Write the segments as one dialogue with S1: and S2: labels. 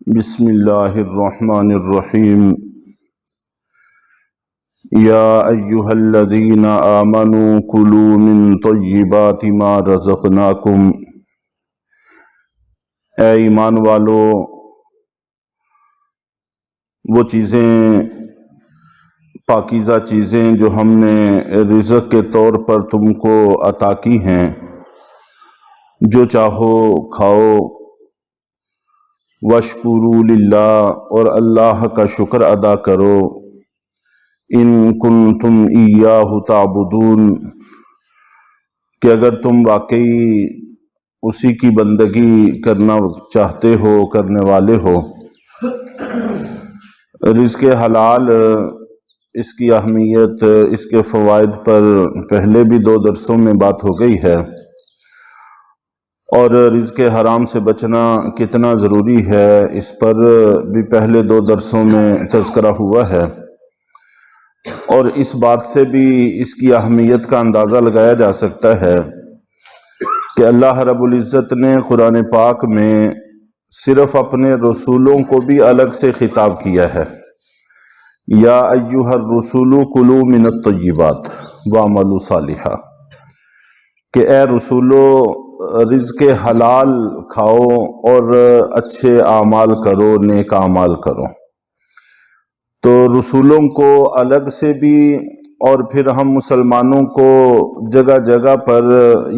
S1: بسم اللہ الرحمن الرحیم یا ایہا الذین آمنوا کلوا من طیبات ما رزقناکم، اے ایمان والو وہ چیزیں پاکیزہ چیزیں جو ہم نے رزق کے طور پر تم کو عطا کی ہیں، جو چاہو کھاؤ، وَاشْكُرُوا لِلَّهِ، اور اللہ کا شکر ادا کرو، ان کنتم ایاہ تعبدون، کہ اگر تم واقعی اسی کی بندگی کرنا چاہتے ہو، کرنے والے ہو۔ رزق حلال، اس کی اہمیت، اس کے فوائد پر پہلے بھی 2 درسوں میں بات ہو گئی ہے، اور رزق حرام سے بچنا کتنا ضروری ہے اس پر بھی پہلے 2 درسوں میں تذکرہ ہوا ہے، اور اس بات سے بھی اس کی اہمیت کا اندازہ لگایا جا سکتا ہے کہ اللہ رب العزت نے قرآن پاک میں صرف اپنے رسولوں کو بھی الگ سے خطاب کیا ہے، یا ایھا الرسول کلوا من الطیبات واعملوا صالحا، کہ اے رسولو رزق حلال کھاؤ اور اچھے اعمال کرو، نیک اعمال کرو۔ تو رسولوں کو الگ سے بھی، اور پھر ہم مسلمانوں کو جگہ جگہ پر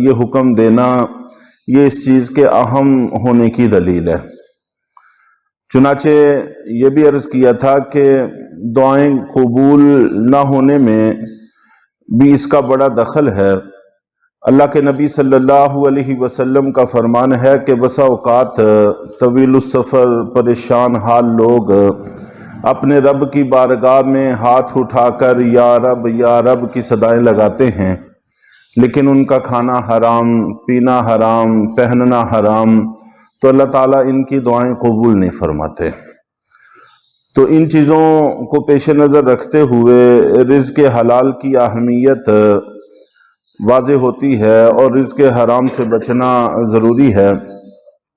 S1: یہ حکم دینا، یہ اس چیز کے اہم ہونے کی دلیل ہے۔ چنانچہ یہ بھی عرض کیا تھا کہ دعائیں قبول نہ ہونے میں بھی اس کا بڑا دخل ہے۔ اللہ کے نبی صلی اللہ علیہ وسلم کا فرمان ہے کہ بسا اوقات طویل السفر پریشان حال لوگ اپنے رب کی بارگاہ میں ہاتھ اٹھا کر یا رب کی صدائیں لگاتے ہیں، لیکن ان کا کھانا حرام، پینا حرام، پہننا حرام، تو اللہ تعالیٰ ان کی دعائیں قبول نہیں فرماتے۔ تو ان چیزوں کو پیش نظر رکھتے ہوئے رزق حلال کی اہمیت واضح ہوتی ہے، اور رزق حرام سے بچنا ضروری ہے۔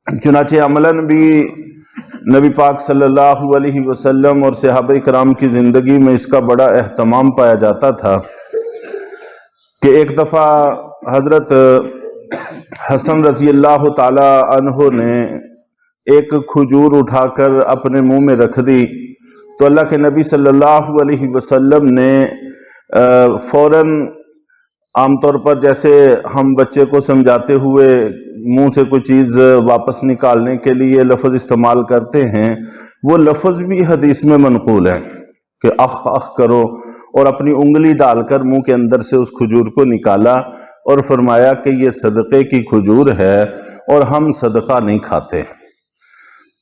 S1: چنانچہ عملاً بھی نبی پاک صلی اللہ علیہ وسلم اور صحابہ کرام کی زندگی میں اس کا بڑا اہتمام پایا جاتا تھا کہ ایک دفعہ حضرت حسن رضی اللہ تعالی عنہ نے ایک کھجور اٹھا کر اپنے منہ میں رکھ دی، تو اللہ کے نبی صلی اللہ علیہ وسلم نے فوراً، عام طور پر جیسے ہم بچے کو سمجھاتے ہوئے منہ سے کوئی چیز واپس نکالنے کے لیے لفظ استعمال کرتے ہیں، وہ لفظ بھی حدیث میں منقول ہے کہ اخ اخ کرو، اور اپنی انگلی ڈال کر منہ کے اندر سے اس کھجور کو نکالا اور فرمایا کہ یہ صدقے کی کھجور ہے اور ہم صدقہ نہیں کھاتے۔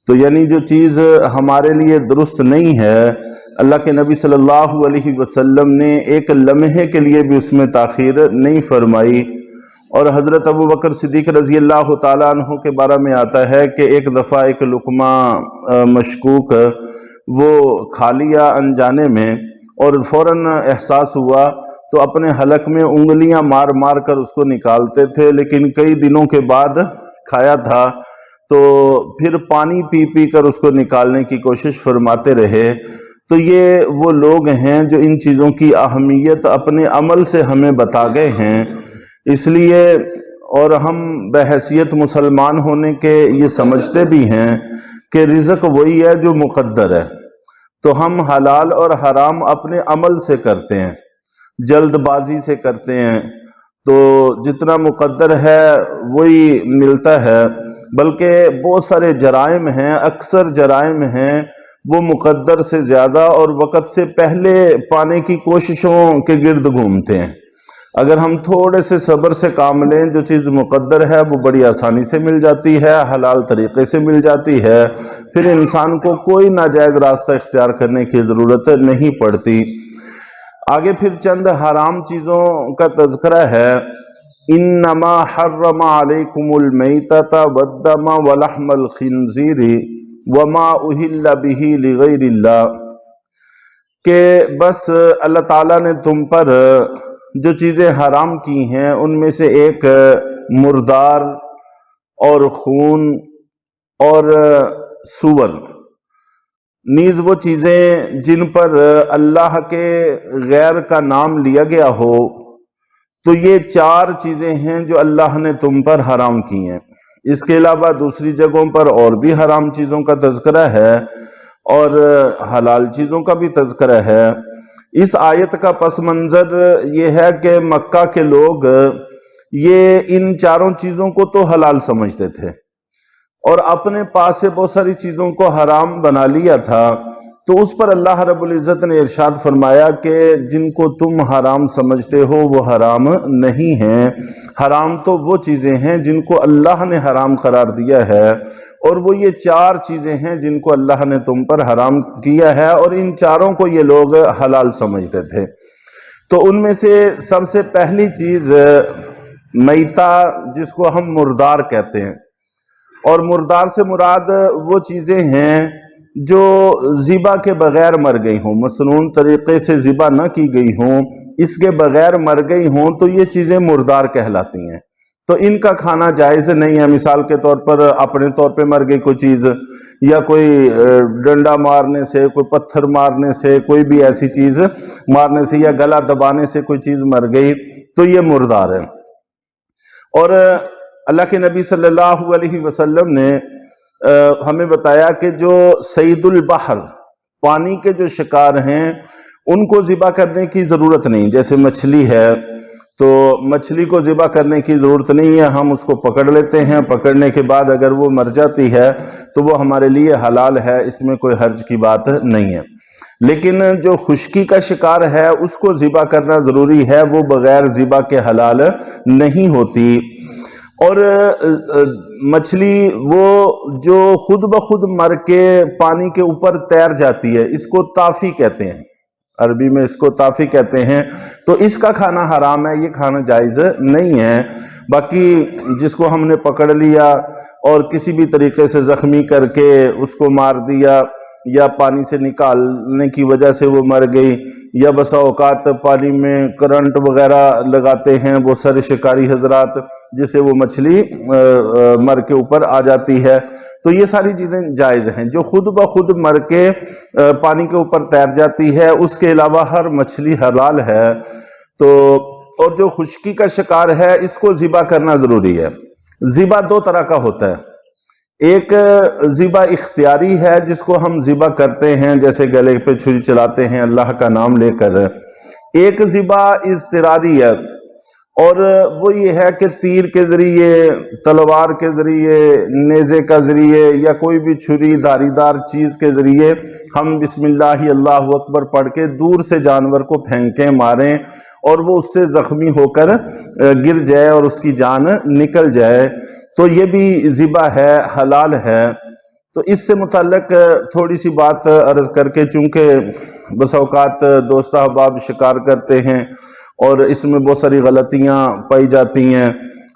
S1: تو یعنی جو چیز ہمارے لیے درست نہیں ہے، اللہ کے نبی صلی اللہ علیہ وسلم نے ایک لمحے کے لیے بھی اس میں تاخیر نہیں فرمائی۔ اور حضرت ابو بکر صدیق رضی اللہ تعالیٰ عنہ کے بارے میں آتا ہے کہ ایک دفعہ ایک لقمہ مشکوک وہ کھا لیا انجانے میں، اور فوراً احساس ہوا تو اپنے حلق میں انگلیاں مار مار کر اس کو نکالتے تھے، لیکن کئی دنوں کے بعد کھایا تھا تو پھر پانی پی پی کر اس کو نکالنے کی کوشش فرماتے رہے۔ تو یہ وہ لوگ ہیں جو ان چیزوں کی اہمیت اپنے عمل سے ہمیں بتا گئے ہیں، اس لیے، اور ہم بحیثیت مسلمان ہونے کے یہ سمجھتے بھی ہیں کہ رزق وہی ہے جو مقدر ہے، تو ہم حلال اور حرام اپنے عمل سے کرتے ہیں، جلد بازی سے کرتے ہیں، تو جتنا مقدر ہے وہی ملتا ہے، بلکہ بہت سارے جرائم ہیں، اکثر جرائم ہیں وہ مقدر سے زیادہ اور وقت سے پہلے پانے کی کوششوں کے گرد گھومتے ہیں۔ اگر ہم تھوڑے سے صبر سے کام لیں، جو چیز مقدر ہے وہ بڑی آسانی سے مل جاتی ہے، حلال طریقے سے مل جاتی ہے، پھر انسان کو کوئی ناجائز راستہ اختیار کرنے کی ضرورت نہیں پڑتی۔ آگے پھر چند حرام چیزوں کا تذکرہ ہے۔ انما حرم علیکم المیتۃ والدم ولحم الخنزیر وما اہل بہ لغیر اللہ، کہ بس اللہ تعالیٰ نے تم پر جو چیزیں حرام کی ہیں ان میں سے ایک مردار اور خون اور سور، نیز وہ چیزیں جن پر اللہ کے غیر کا نام لیا گیا ہو، تو یہ 4 چیزیں ہیں جو اللہ نے تم پر حرام کی ہیں۔ اس کے علاوہ دوسری جگہوں پر اور بھی حرام چیزوں کا تذکرہ ہے اور حلال چیزوں کا بھی تذکرہ ہے۔ اس آیت کا پس منظر یہ ہے کہ مکہ کے لوگ یہ ان 4 چیزوں کو تو حلال سمجھتے تھے اور اپنے پاس سے بہت ساری چیزوں کو حرام بنا لیا تھا، تو اس پر اللہ رب العزت نے ارشاد فرمایا کہ جن کو تم حرام سمجھتے ہو وہ حرام نہیں ہیں، حرام تو وہ چیزیں ہیں جن کو اللہ نے حرام قرار دیا ہے، اور وہ یہ 4 چیزیں ہیں جن کو اللہ نے تم پر حرام کیا ہے، اور ان 4 کو یہ لوگ حلال سمجھتے تھے۔ تو ان میں سے سب سے پہلی چیز میتہ، جس کو ہم مردار کہتے ہیں، اور مردار سے مراد وہ چیزیں ہیں جو ذبح کے بغیر مر گئی ہوں، مصنون طریقے سے ذبح نہ کی گئی ہوں، اس کے بغیر مر گئی ہوں، تو یہ چیزیں مردار کہلاتی ہیں۔ تو ان کا کھانا جائز نہیں ہے۔ مثال کے طور پر اپنے طور پہ مر گئی کوئی چیز، یا کوئی ڈنڈا مارنے سے، کوئی پتھر مارنے سے، کوئی بھی ایسی چیز مارنے سے، یا گلا دبانے سے کوئی چیز مر گئی، تو یہ مردار ہے۔ اور اللہ کے نبی صلی اللہ علیہ وسلم نے ہمیں بتایا کہ جو صید البحر، پانی کے جو شکار ہیں، ان کو ذبح کرنے کی ضرورت نہیں۔ جیسے مچھلی ہے تو مچھلی کو ذبح کرنے کی ضرورت نہیں ہے، ہم اس کو پکڑ لیتے ہیں، پکڑنے کے بعد اگر وہ مر جاتی ہے تو وہ ہمارے لیے حلال ہے، اس میں کوئی حرج کی بات نہیں ہے۔ لیکن جو خشکی کا شکار ہے اس کو ذبح کرنا ضروری ہے، وہ بغیر ذبح کے حلال نہیں ہوتی۔ اور مچھلی وہ جو خود بخود مر کے پانی کے اوپر تیر جاتی ہے، اس کو طافی کہتے ہیں، عربی میں اس کو طافی کہتے ہیں، تو اس کا کھانا حرام ہے، یہ کھانا جائز نہیں ہے۔ باقی جس کو ہم نے پکڑ لیا اور کسی بھی طریقے سے زخمی کر کے اس کو مار دیا، یا پانی سے نکالنے کی وجہ سے وہ مر گئی، یا بسا اوقات پانی میں کرنٹ وغیرہ لگاتے ہیں وہ سارے شکاری حضرات، جس سے وہ مچھلی مر کے اوپر آ جاتی ہے، تو یہ ساری چیزیں جائز ہیں۔ جو خود بخود مر کے پانی کے اوپر تیر جاتی ہے، اس کے علاوہ ہر مچھلی حلال ہے۔ تو اور جو خشکی کا شکار ہے اس کو ذبح کرنا ضروری ہے۔ ذبح 2 طرح کا ہوتا ہے، ایک ذبح اختیاری ہے جس کو ہم ذبح کرتے ہیں، جیسے گلے پہ چھری چلاتے ہیں اللہ کا نام لے کر، ایک ذبح اضطراری ہے، اور وہ یہ ہے کہ تیر کے ذریعے، تلوار کے ذریعے، نیزے کا ذریعے، یا کوئی بھی چھری دھاری دار چیز کے ذریعے ہم بسم اللہ اللہ اکبر پڑھ کے دور سے جانور کو پھینکیں، ماریں، اور وہ اس سے زخمی ہو کر گر جائے اور اس کی جان نکل جائے، تو یہ بھی ذبح ہے، حلال ہے۔ تو اس سے متعلق تھوڑی سی بات عرض کر کے، چونکہ بس اوقات دوست احباب شکار کرتے ہیں اور اس میں بہت ساری غلطیاں پائی جاتی ہیں۔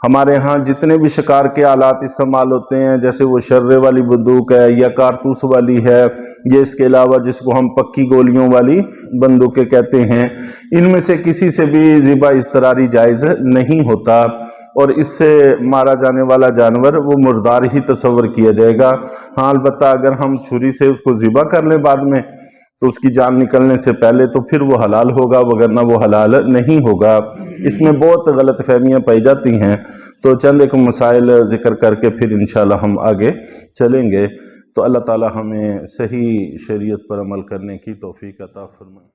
S1: ہمارے ہاں جتنے بھی شکار کے آلات استعمال ہوتے ہیں، جیسے وہ شرے والی بندوق ہے یا کارتوس والی ہے، یہ اس کے علاوہ جس کو ہم پکی گولیوں والی بندوقیں کہتے ہیں، ان میں سے کسی سے بھی ذبح اضطراری جائز نہیں ہوتا، اور اس سے مارا جانے والا جانور وہ مردار ہی تصور کیا جائے گا۔ ہاں البتہ اگر ہم چھری سے اس کو ذبح کر لیں بعد میں، تو اس کی جان نکلنے سے پہلے تو پھر وہ حلال ہوگا، وگرنہ وہ حلال نہیں ہوگا۔ اس میں بہت غلط فہمیاں پائی جاتی ہیں، تو چند ایک مسائل ذکر کر کے پھر انشاءاللہ ہم آگے چلیں گے۔ تو اللہ تعالی ہمیں صحیح شریعت پر عمل کرنے کی توفیق عطا فرمائے۔